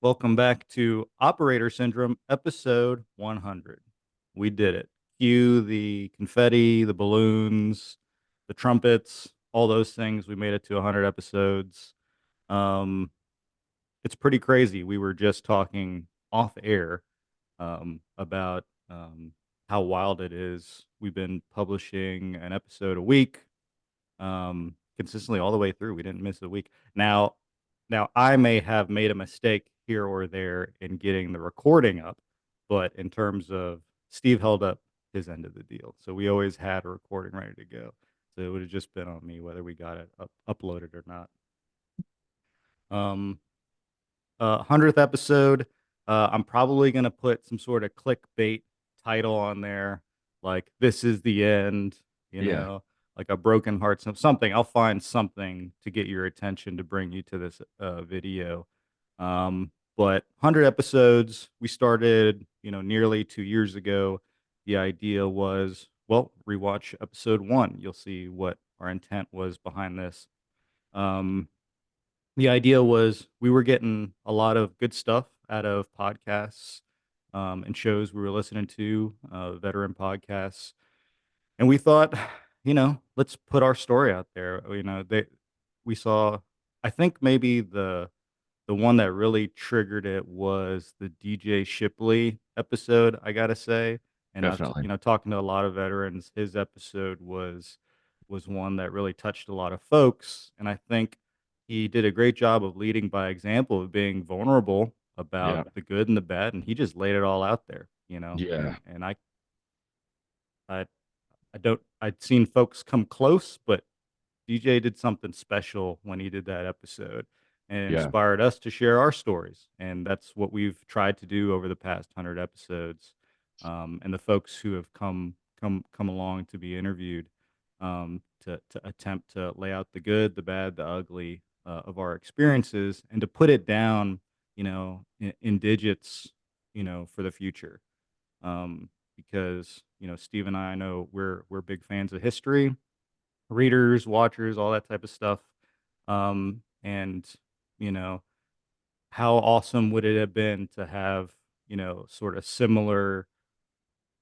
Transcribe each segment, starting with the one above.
Welcome back to Operator Syndrome, episode 100. We did it. Cue the confetti, the balloons, the trumpets, all those things. We made it to 100 episodes. Um, it's pretty crazy. We were just talking off air about how wild it is. We've been publishing an episode a week consistently all the way through. We didn't miss a week. Now I may have made a mistake here or there in getting the recording up, but in terms of Steve held up his end of the deal, so we always had a recording ready to go. So it would have just been on me whether we got it uploaded or not. Um, 100th episode. I'm probably gonna put some sort of clickbait title on there, like "This is the end," you Yeah, know, like a broken heart, something. I'll find something to get your attention to bring you to this video. But 100 episodes. We started, nearly 2 years ago. The idea was, well, rewatch episode one. You'll see what our intent was behind this. Um, the idea was we were getting a lot of good stuff out of podcasts and shows we were listening to, veteran podcasts, and we thought, let's put our story out there. We saw, I think maybe the one that really triggered it was the DJ Shipley episode. I gotta say, and definitely. talking to a lot of veterans, his episode was one that really touched a lot of folks, and I think he did a great job of leading by example of being vulnerable about Yeah, the good and the bad, and he just laid it all out there, yeah, and I I don't I'd seen folks come close, but DJ did something special when he did that episode and yeah, inspired us to share our stories. And that's what we've tried to do over the past 100 episodes. And the folks who have come along to be interviewed, to attempt to lay out the good, the bad, the ugly of our experiences, and to put it down, in digits, for the future. Because Steve and I know we're big fans of history, readers, watchers, all that type of stuff. And you know, how awesome would it have been to have, sort of similar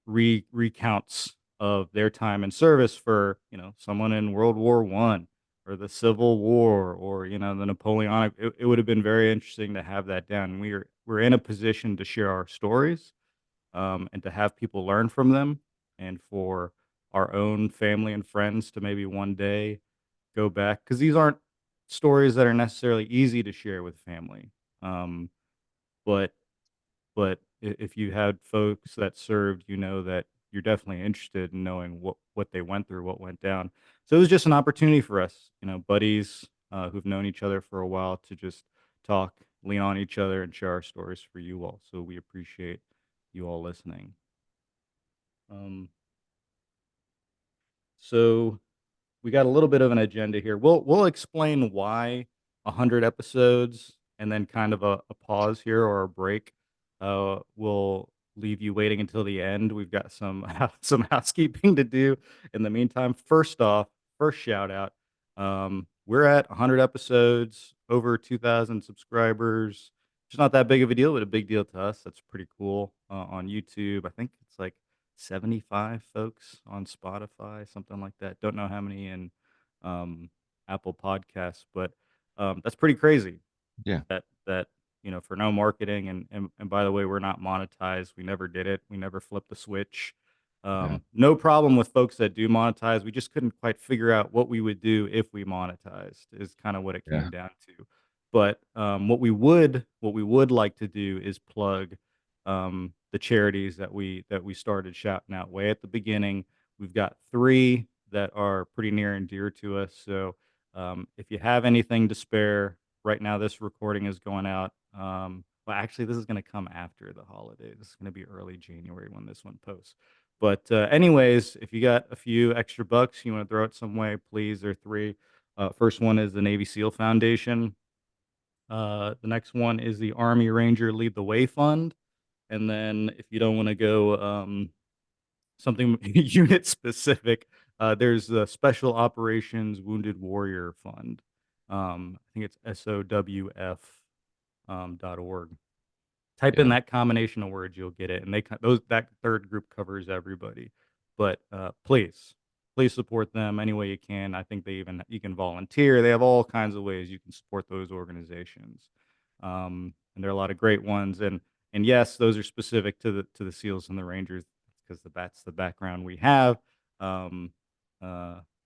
recounts of their time in service for, someone in World War I or the Civil War or, the Napoleonic. It would have been very interesting to have that down. We're in a position to share our stories, and to have people learn from them, and for our own family and friends to maybe one day go back, because these aren't stories that are necessarily easy to share with family. Um, but if you had folks that served, that you're definitely interested in knowing what they went through, what went down. So it was just an opportunity for us, buddies who've known each other for a while, to just talk, lean on each other, and share our stories for you all. So we appreciate you all listening. Um, so we got a little bit of an agenda here. We'll explain why 100 episodes, and then kind of a pause here or a break. We'll leave you waiting until the end. We've got some some housekeeping to do in the meantime. First off, first shout out. We're at 100 episodes, over 2,000 subscribers. It's not that big of a deal, but a big deal to us. That's pretty cool. On YouTube, I think it's like 75 folks on Spotify, something like that. Don't know how many in um, Apple Podcasts, but that's pretty crazy. yeah, That for no marketing, and by the way, we're not monetized. We never did it. We never flipped the switch. yeah, No problem with folks that do monetize. We just couldn't quite figure out what we would do if we monetized. Is kind of what it yeah, came down to. But what we would like to do is plug the charities that we started shouting out way at the beginning. We've got three that are pretty near and dear to us. So if you have anything to spare, right now this recording is going out. Well, actually, this is going to come after the holidays. This is going to be early January when this one posts. But anyways, if you got a few extra bucks you want to throw it some way, please. There are three. First one is the Navy SEAL Foundation. The next one is the Army Ranger Lead the Way Fund. And then if you don't want to go something unit specific, there's the Special Operations Wounded Warrior Fund. I think it's SOWF .org. Type in Yeah. that combination of words, you'll get it. And those that third group covers everybody. But please support them any way you can. I think you can volunteer. They have all kinds of ways you can support those organizations, and there are a lot of great ones. And yes, those are specific to the SEALs and the Rangers because that's the background we have. Um,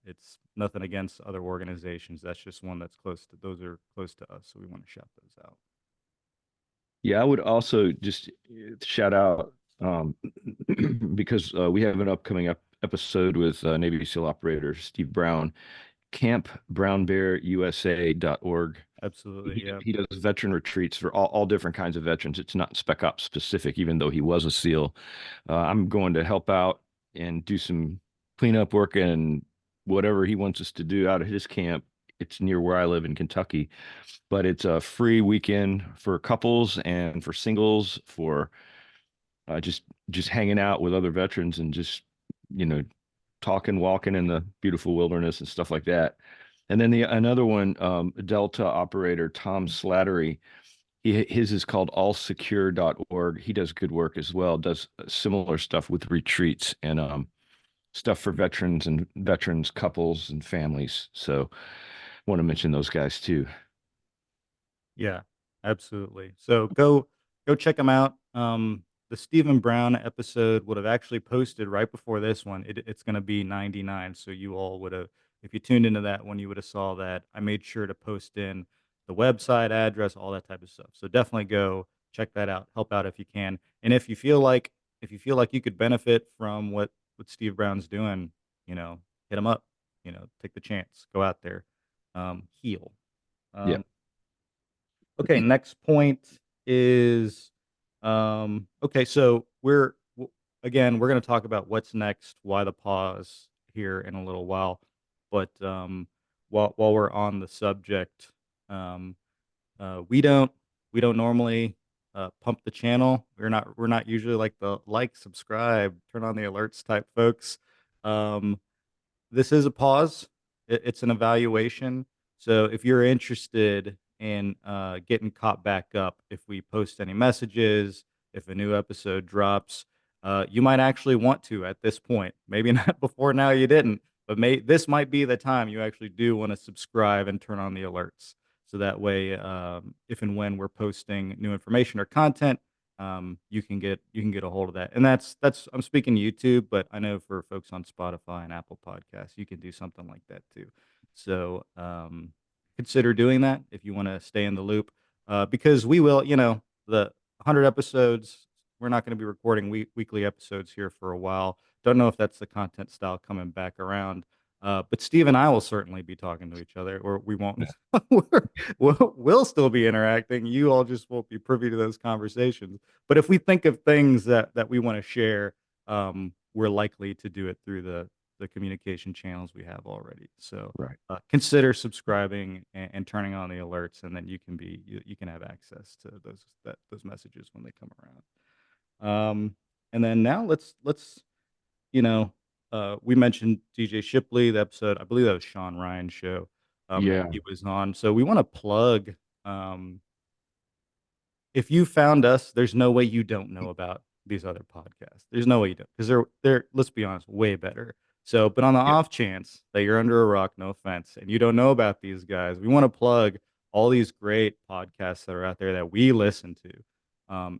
it's nothing against other organizations. That's just one that's close to. Those are close to us, so we want to shout those out. Yeah, I would also just shout out because we have an upcoming episode with Navy SEAL operator Steve Brown, campbrownbearusa.org. Absolutely, He, yeah. he does veteran retreats for all different kinds of veterans. It's not Spec Ops specific, even though he was a SEAL. I'm going to help out and do some cleanup work and whatever he wants us to do out of his camp. It's near where I live in Kentucky, but it's a free weekend for couples and for singles for just hanging out with other veterans and just you know talking, walking in the beautiful wilderness and stuff like that. And then the another one, Delta operator Tom Slattery, his is called allsecure.org. He does good work as well, does similar stuff with retreats and stuff for veterans and veterans couples and families. So want to mention those guys too. Yeah, absolutely. So go check them out. The Stephen Brown episode would have actually posted right before this one. It's going to be 99. So you all would have, if you tuned into that one, you would have saw that. I made sure to post in the website address, all that type of stuff. So definitely go check that out. Help out if you can. And if you feel like you could benefit from what Steve Brown's doing, hit him up. Take the chance. Go out there. Heal. Yeah. Um, Okay, next point is okay, so again, we're going to talk about what's next, why the pause here in a little while. But while we're on the subject, um, we don't normally pump the channel. We're not usually like the like, subscribe, turn on the alerts type folks. Um, this is a pause. It's an evaluation. So if you're interested in getting caught back up, if we post any messages, if a new episode drops, you might actually want to at this point. Maybe not before now, you didn't, but this might be the time you actually do want to subscribe and turn on the alerts. So that way, if and when we're posting new information or content, you can get a hold of that. And that's I'm speaking YouTube, but I know for folks on Spotify and Apple Podcasts, you can do something like that too. So consider doing that if you want to stay in the loop, because we will, the 100 episodes. We're not going to be recording weekly episodes here for a while. Don't know if that's the content style coming back around. But Steve and I will certainly be talking to each other, or we won't. We'll still be interacting. You all just won't be privy to those conversations. But if we think of things that we want to share, we're likely to do it through the communication channels we have already. So Right. consider subscribing and turning on the alerts, and then you can have access to those messages when they come around. And then now let's you know we mentioned DJ Shipley, the episode. I believe that was Sean Ryan's show that Yeah. he was on. So we want to plug. If you found us, there's no way you don't know about these other podcasts. There's no way you don't, because they're let's be honest, way better. So, but on the Yeah. off chance that you're under a rock, no offense, and you don't know about these guys, we want to plug all these great podcasts that are out there that we listen to,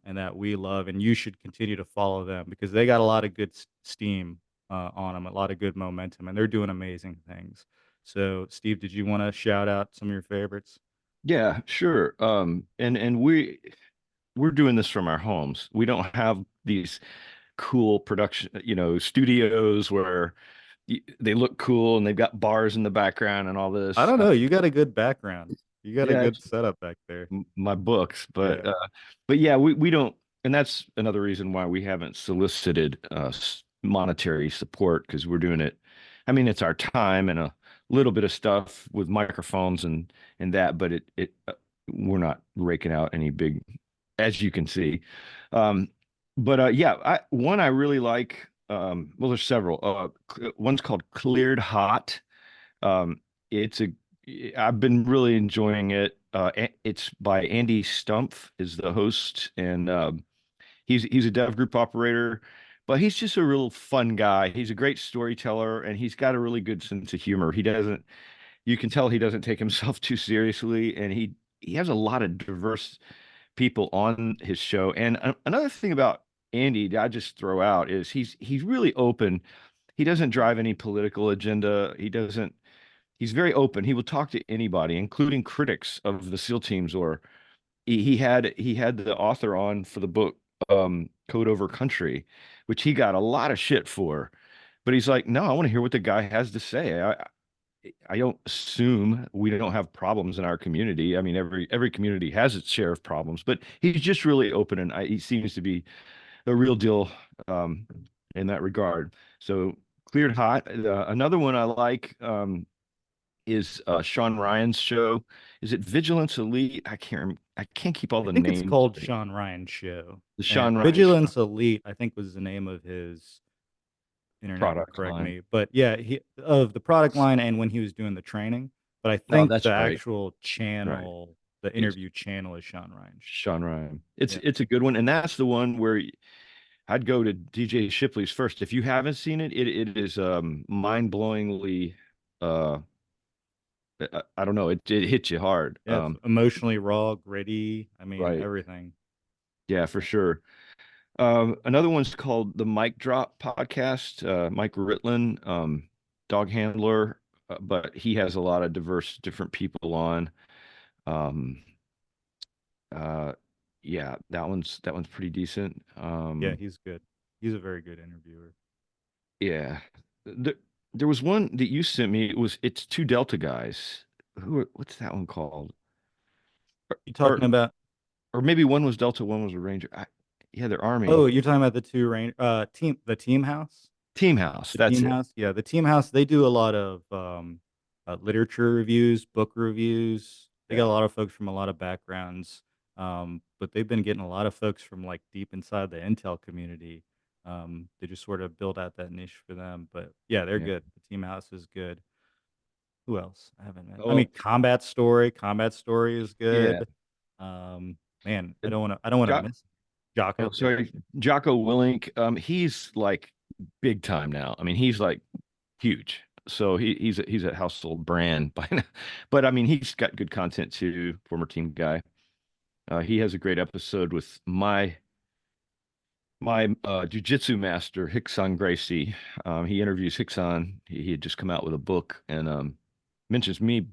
and that we love, and you should continue to follow them because they got a lot of good steam on them, a lot of good momentum, and they're doing amazing things. So, Steve, did you want to shout out some of your favorites? Yeah, sure. And we're doing this from our homes. We don't have these cool production, studios where they look cool and they've got bars in the background and all I this. don't know. You got a good background. You got a Yeah, good it's setup back there. my books, Yeah. but yeah, we don't, and that's another reason why we haven't solicited monetary support because we're doing it. I mean, it's our time and a little bit of stuff with microphones and that, but we're not raking out any big, as you can see. Um, but yeah, one I really like. Well, there's several. One's called Cleared Hot. Um, it's a I've been really enjoying it. It's by Andy Stumpf is the host, and he's a dev group operator, but he's just a real fun guy. He's a great storyteller, and he's got a really good sense of humor. He doesn't, you can tell he doesn't take himself too seriously, and he has a lot of diverse people on his show. And another thing about Andy that I just throw out is he's really open. He doesn't drive any political agenda. He's very open. He will talk to anybody, including critics of the SEAL teams. Or he had the author on for the book Code Over Country, which he got a lot of shit for. But he's like, no, I want to hear what the guy has to say. I don't assume we don't have problems in our community. I mean, every community has its share of problems, but he's just really open, and he seems to be a real deal um, in that regard. So Cleared Hot. Another one I like is Sean Ryan's show. Is it Vigilance Elite? I can't keep all I the think it's names called straight. Sean Ryan Show. The And Sean Ryan show, Vigilance Elite, I think, was the name of his internet will product correct line. me. But yeah, he of the product line and when he was doing the training. But I No, think that's the right. actual Right. channel, the It's interview channel is Sean Ryan Show. Sean Ryan. It's Yeah. it's a good one, and that's the one where I'd go to DJ Shipley's first. If you haven't seen it, it is mind-blowingly I don't know, it hits you hard. Yeah, it's emotionally raw, gritty. I mean, Right. everything. Yeah, for sure. Another one's called the Mike Drop podcast. Mike Ritlin, dog handler, but he has a lot of diverse, different people on. Um, uh, yeah, that one's pretty decent. Yeah, he's good. He's a very good interviewer. Yeah, there was one that you sent me. It's two Delta guys. What's that one called? You Or talking about or maybe one was Delta, one was a Ranger. Yeah, they're oh, Army. you're talking about the two rain the team house? Team House. The That's team it. house? Yeah, the team house, they do a lot of literature reviews, book reviews. They got a Yeah. lot of folks from a lot of backgrounds. But they've been getting a lot of folks from like deep inside the Intel community. They just sort of build out that niche for them. But yeah, they're Yeah. good. The team house is good. Who else? I haven't met. I mean, Oh, Combat Story. Combat Story is yeah. good. Man, Uh, I don't wanna Jo- miss oh, Jocko. Yeah. sorry, Jocko Willink. He's like big time now. I mean, he's like huge. So he's a household brand by now. But I mean, he's got good content too. Former team guy. He has a great episode with my jujitsu master Hickson Gracie. He interviews Hickson. He had just come out with a book and mentions me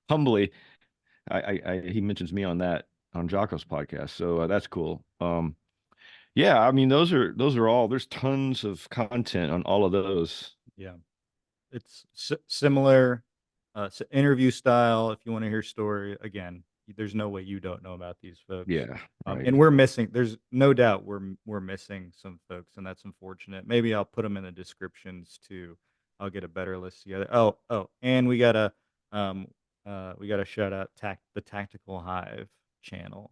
humbly. He mentions me on that on Jocko's podcast. So that's cool. Yeah, I mean those are all. There's tons of content on all of those. Yeah. It's similar interview style. If you want to hear story, again, there's no way you don't know about these folks. Yeah, right. And we're missing. There's no doubt we're missing some folks, and that's unfortunate. Maybe I'll put them in the descriptions too. I'll get a better list together. And we gotta shout out the Tactical Hive channel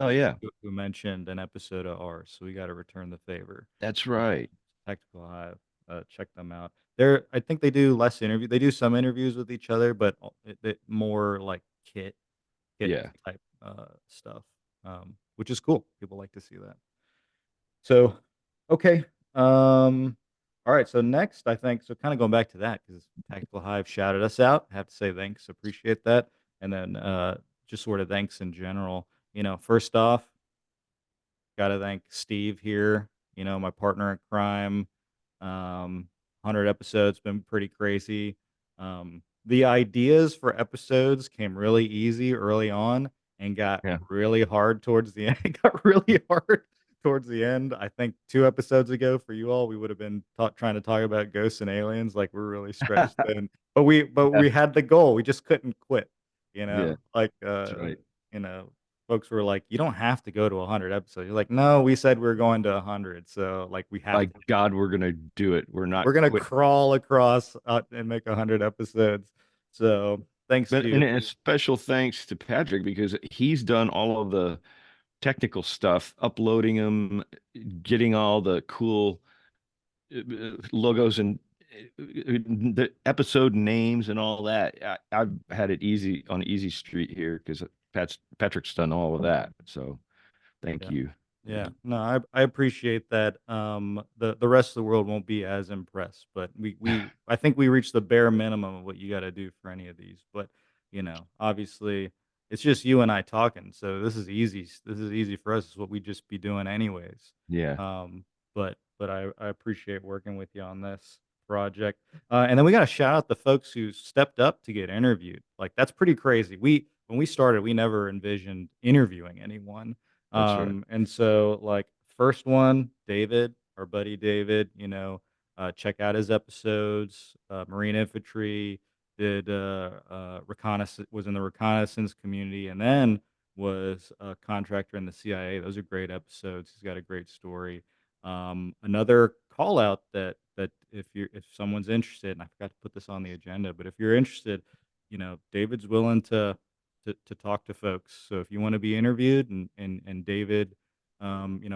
Oh yeah, who mentioned an episode of ours. So we got to return the favor. that's Uh, right. Tactical Hive. Check them out. I think they do less interview. They do some interviews with each other, but more like kit Yeah, type stuff, which is cool. People like to see that. So, okay. All right. So next, I think so. Kind of going back to that because Tactical Hive shouted us out. I have to say thanks. Appreciate that. And then just sort of thanks in general. First off, got to thank Steve here. My partner in crime. 100 episodes been pretty crazy. The ideas for episodes came really easy early on and got yeah. really hard towards the end. Got really hard towards the end. I think 2 episodes ago for you all, we would have been trying to talk about ghosts and aliens. Like we're really stretched thin, but Yeah, we had the goal. We just couldn't quit. yeah, Like that's right. folks were like, "You don't have to go to 100 episodes." You're like, "No, we said we are going to 100, so like we have By to. God, we're gonna do it. We're not We're gonna quitting. crawl across and make 100 episodes." So thanks But to and you. a special thanks to Patrick because he's done all of the technical stuff, uploading them, getting all the cool logos the episode names and all that, I've had it easy on Easy Street here because Patrick's done all of that. So thank Yeah. you. Yeah. No, I appreciate that. The rest of the world won't be as impressed, but I think we reached the bare minimum of what you got to do for any of these. But obviously, it's just you and I talking, so this is easy. This is easy for us. It's what we just be doing anyways. Yeah, Um, but I appreciate working with you on this project. And then we got to shout out the folks who stepped up to get interviewed. Like that's pretty crazy. When we started, we never envisioned interviewing anyone. that's right. And so like first one, David, our buddy David, check out his episodes. Marine infantry did reconnaissance, was in the reconnaissance community, and then was a contractor in the CIA. Those are great episodes. He's got a great story. Another call out that if someone's interested, and I forgot to put this on the agenda, but if you're interested, David's willing to talk to folks. So if you want to be interviewed and David,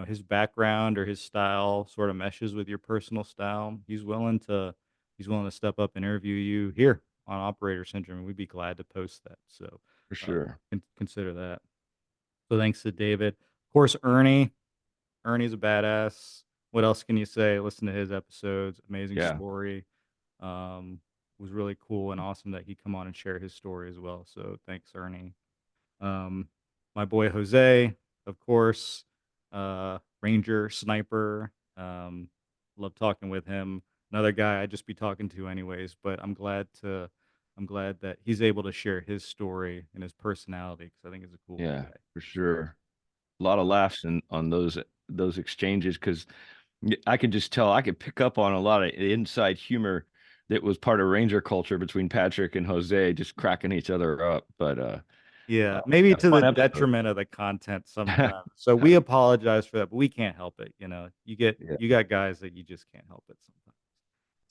his background or his style sort of meshes with your personal style, he's willing to step up and interview you here on Operator Syndrome, and we'd be glad to post that. So For sure. consider that. So thanks to David. Of course, Ernie. Ernie's a badass. What else can you say? Listen to his episodes. Amazing Yeah. story. Was really cool and awesome that he come on and share his story as well. So thanks, Ernie. Um, my boy Jose, of course, Ranger Sniper. Love talking with him. Another guy I'd just be talking to anyways, but I'm glad that he's able to share his story and his personality because I think he's a cool Yeah, guy. for sure. A lot of Uh, laughs on those exchanges because I could just tell I could pick up on a lot of inside humor that was part of Ranger culture between Patrick and Jose, just cracking each other up. But Yeah, maybe yeah, to the fun episode. detriment of the content sometimes. So we apologize for that, but we can't help it. Yeah, You got guys that you just can't help it sometimes.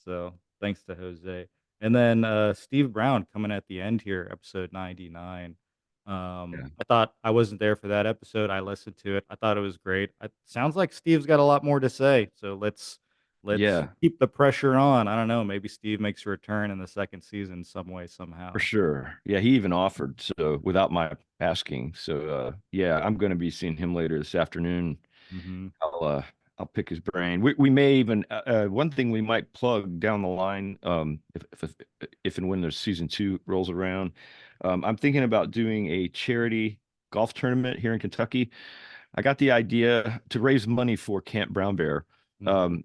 So thanks to Jose. And then Steve Brown coming at the end here, episode 99. yeah, I thought I wasn't there for that episode. I listened to it. I thought it was great. It sounds like Steve's got a lot more to say. So let's yeah, keep the pressure on. I don't know. Maybe Steve makes a return in the second season some way, for somehow. sure. Yeah, he even offered so without my asking. So yeah, I'm going to be seeing him later this afternoon. Mm-hmm. I'll pick his brain. We may even one thing we might plug down the line if and when there's season 2 rolls around. I'm thinking about doing a charity golf tournament here in Kentucky. I got the idea to raise money for Camp Brown Bear. Mm-hmm. Um,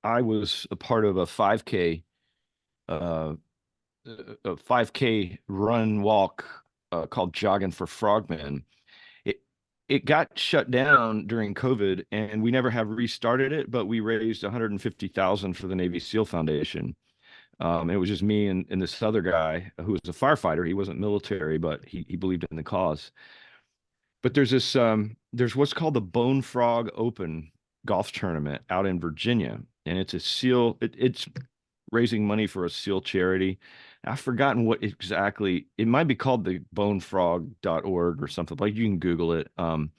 I was a part of uh, a 5K run walk called Jogging for Frogmen. It it got shut down during COVID, and we never have restarted it. But we raised 150,000 for the Navy SEAL Foundation. It was just me and this other guy who was a firefighter. He wasn't military, but he believed in the cause. But there's what's called the Bone Frog Open golf tournament out in Virginia, and it's a SEAL. It's raising money for a SEAL charity. I've forgotten what exactly. It might be called the bonefrog.org or something. Like you can Google it. And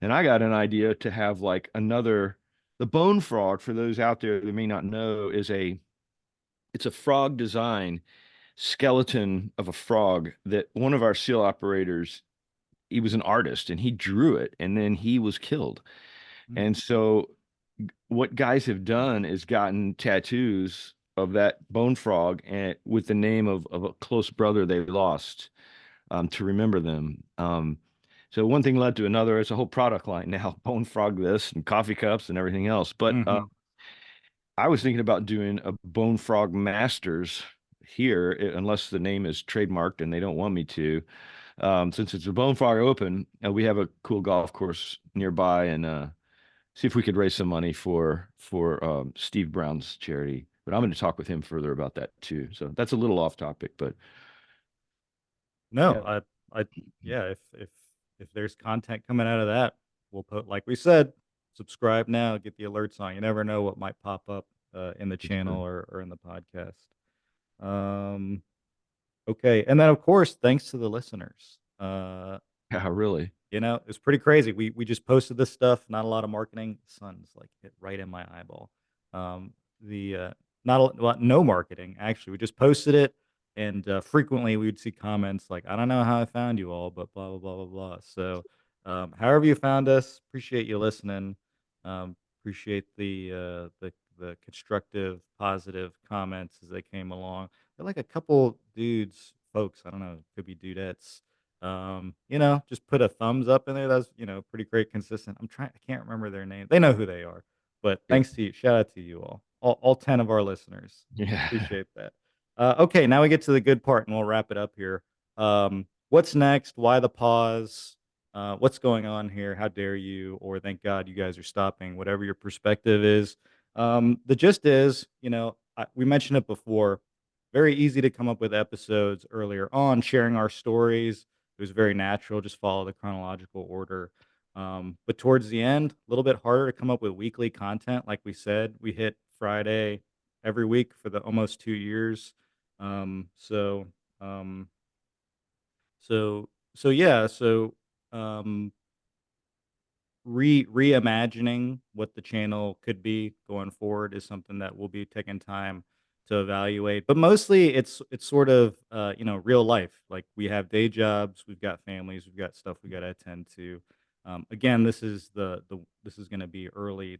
I got an idea to have like the bone frog, for those out there that may not know, it's a frog design skeleton of a frog that one of our SEAL operators, he was an artist and he drew it and then he was killed. And so what guys have done is gotten tattoos of that bone frog and with the name of a close brother they lost, to remember them. So one thing led to another. It's a whole product line now, bone frog this and coffee cups and everything else. But Mm-hmm. I was thinking about doing a bone frog masters here, unless the name is trademarked and they don't want me to. Since it's a bone frog open, we have a cool golf course nearby, and see if we could raise some money for Steve Brown's charity. But I'm going to talk with him further about that too. So that's a little off topic, but No, yeah, yeah, if there's content coming out of that, we'll put, like we said, subscribe now, get the alerts on. You never know what might pop up in the for sure. channel or in the podcast. Um, okay, and then of course, thanks to the listeners. Yeah, really. It's pretty crazy. We just posted this stuff, not a lot of marketing. The sun's like hit right in my eyeball. The well, no marketing actually. We just posted it, and frequently we would see comments like, "I don't know how I found you all, but blah blah blah blah blah." So, however you found us, appreciate you listening. Appreciate the constructive, positive comments as they came along. They're like a couple dudes, folks. I don't know, could be dudettes. Just put a thumbs up in there. That's pretty great, consistent. I can't remember their name. They know who they are. But Yep. thanks to you. Shout out to you all 10 of our listeners. Yeah. Appreciate that. Okay, now we get to the good part, and we'll wrap it up here. What's next? Why the pause? What's going on here? How dare you? Or thank God you guys are stopping. Whatever your perspective is. The gist is, we mentioned it before. Very easy to come up with episodes earlier on, sharing our stories. It was very natural. Just follow the chronological order. But towards the end, a little bit harder to come up with weekly content. Like we said, we hit Friday every week for the almost 2 years. Um, so, um, so yeah. Um, reimagining what the channel could be going forward is something that we'll be taking time to evaluate. But mostly it's sort of real life. Like we have day jobs, we've got families, we've got stuff we got to attend to. Again, this is this is going to be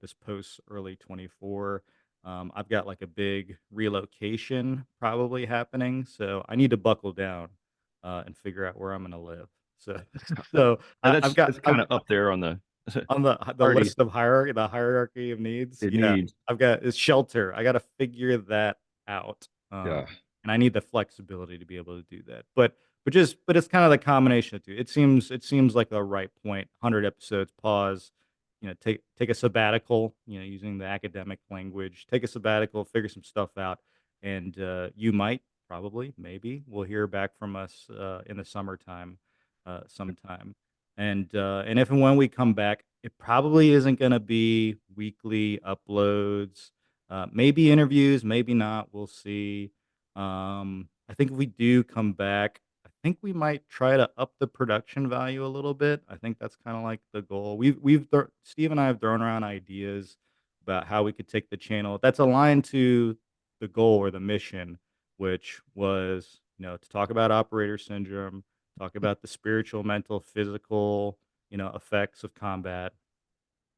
this post early 24. I've got like a big relocation probably happening, so I need to buckle down and figure out where I'm going to live. So so I've got That's kind of up there on the on the already list of the hierarchy of needs. it Yeah, needs. I've got is shelter. I gotta figure that out, Yeah. and I need the flexibility to be able to do that. But it's kind of the combination of 2. It seems like the right point. 100 episodes, pause, take a sabbatical, using the academic language. Take a sabbatical, figure some stuff out, and, you might, probably, maybe, will hear back from us, in the summertime, sometime. And if and when we come back, it probably isn't gonna be weekly uploads, maybe interviews, maybe not, we'll see. I think if we do come back, I think we might try to up the production value a little bit. I think that's kinda like the goal. Steve and I have thrown around ideas about how we could take the channel that's aligned to the goal or the mission, which was, to talk about operator syndrome, talk about the spiritual, mental, physical, effects of combat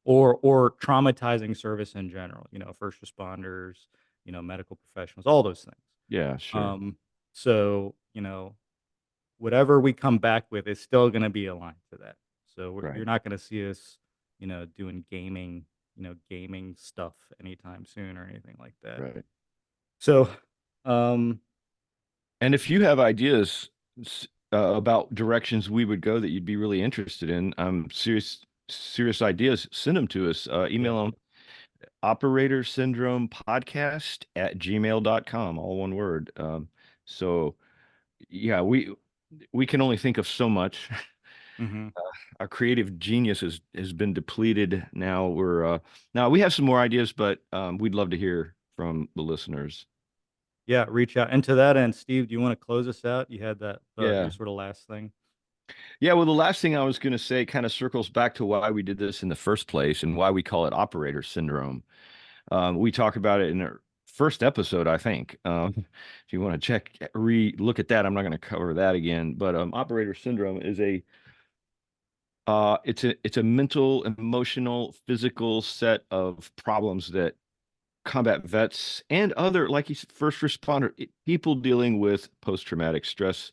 or traumatizing service in general, first responders, medical professionals, all those things. Yeah, sure. Um, so, whatever we come back with is still going to be aligned to that. So you're Right. not going to see us, doing gaming stuff anytime soon or anything like that. Right. So, um, And if you have ideas about directions we would go that you'd be really interested in, serious ideas, send them to us. yeah. Email them operator syndrome podcast at gmail.com, all one word. So yeah, we can only think of so much. Hmm. Our creative genius has been depleted. Now we have some more ideas, but we'd love to hear from the listeners. Yeah, reach out. And to that end, Steve, do you want to close us out? You had that your Yeah. sort of last thing. Yeah, well, the last thing I was going to say kind of circles back to why we did this in the first place and why we call it operator syndrome. We talked about it in our first episode, I think. If you want to look at that, I'm not going to cover that again. But operator syndrome is it's a mental, emotional, physical set of problems that combat vets and other, like you said, first responder people dealing with post-traumatic stress.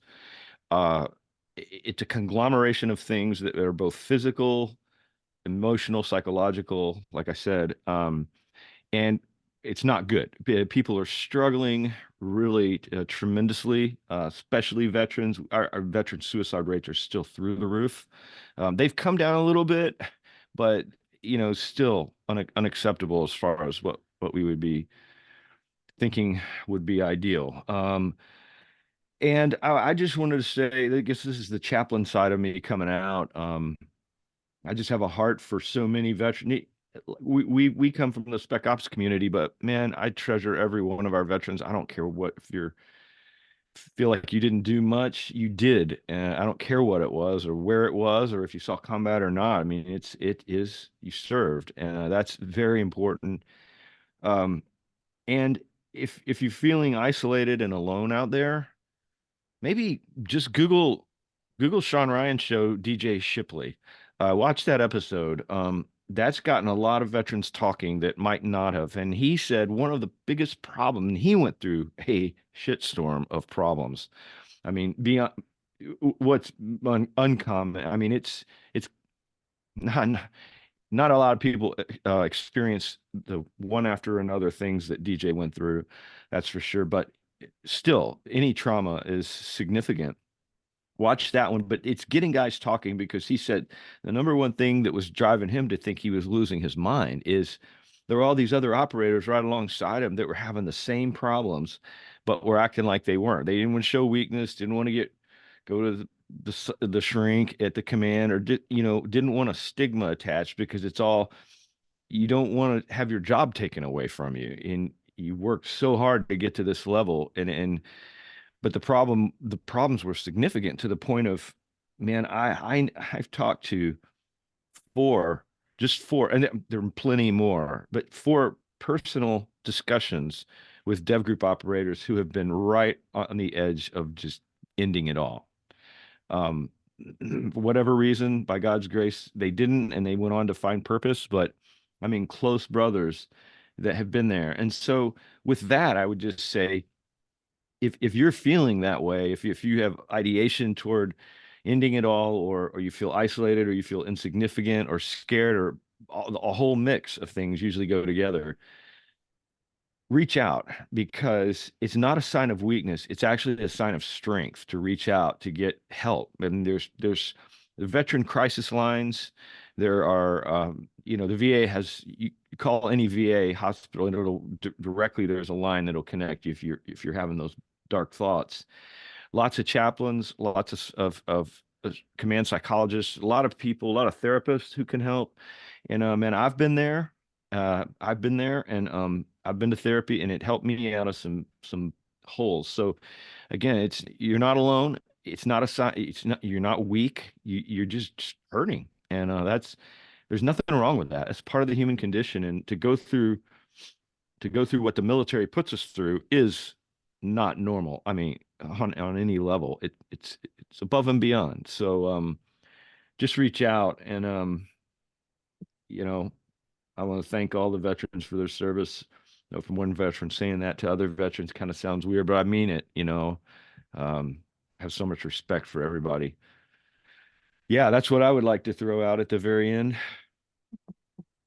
Uh, it's a conglomeration of things that are both physical, emotional, psychological, like I said, and it's not good. People are struggling really tremendously, especially veterans. Our veteran suicide rates are still through the roof. They've come down a little bit, but still unacceptable as far as what we would be thinking would be ideal. And I just wanted to say, I guess this is the chaplain side of me coming out. I just have a heart for so many veterans. We come from the spec ops community, but man, I treasure every one of our veterans. I don't care what if you feel like you didn't do much, you did, and I don't care what it was or where it was or if you saw combat or not. I mean, it is you served, and that's very important. Um, and if you're feeling isolated and alone out there, maybe just Google Sean Ryan show DJ Shipley. Watch that episode. That's gotten a lot of veterans talking that might not have. And he said one of the biggest problems, and he went through a shitstorm of problems. I mean, beyond what's uncommon. I mean, it's not not a lot of people experience the one after another things that DJ went through. That's for sure. But still, any trauma is significant. Watch that one, but it's getting guys talking because he said the number one thing that was driving him to think he was losing his mind is there were all these other operators right alongside him that were having the same problems, but were acting like they weren't. They didn't want to show weakness, didn't want to go to the shrink at the command, or didn't want a stigma attached because it's all you don't want to have your job taken away from you, and you worked so hard to get to this level, and but the problems were significant to the point of, man, I've talked to just four, and there are plenty more, but four personal discussions with dev group operators who have been right on the edge of just ending it all. For whatever reason, by God's grace, they didn't, and they went on to find purpose. But I mean, close brothers that have been there. And so with that, I would just say, if you're feeling that way, if you have ideation toward ending it all, or you feel isolated, or you feel insignificant or scared, or a whole mix of things usually go together, reach out, because it's not a sign of weakness. It's actually a sign of strength to reach out to get help. And there's the veteran crisis lines. There are, the VA has, you call any VA hospital and it'll directly, there's a line that'll connect you if you're having those dark thoughts. Lots of chaplains, lots of command psychologists, a lot of people, a lot of therapists who can help. And man, I've been there. And I've been to therapy, and it helped me out of some holes. So again, you're not alone. It's not a sign. It's not, you're not weak. You're just hurting, and there's nothing wrong with that. It's part of the human condition, and to go through what the military puts us through is not normal. I mean, on any level, it's above and beyond. So just reach out, and I want to thank all the veterans for their service. From one veteran saying that to other veterans kind of sounds weird, but I mean it. Have so much respect for everybody. Yeah, that's what I would like to throw out at the very end.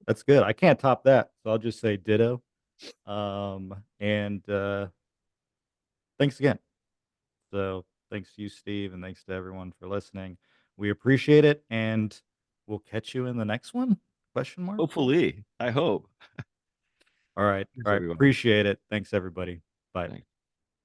That's good. I can't top that. So I'll just say ditto. And thanks again. So thanks to you, Steve, and thanks to everyone for listening. We appreciate it, and we'll catch you in the next one? Question mark? Hopefully, I hope. All right. Thanks, All right. everyone. Appreciate it. Thanks, everybody. Bye. Thanks.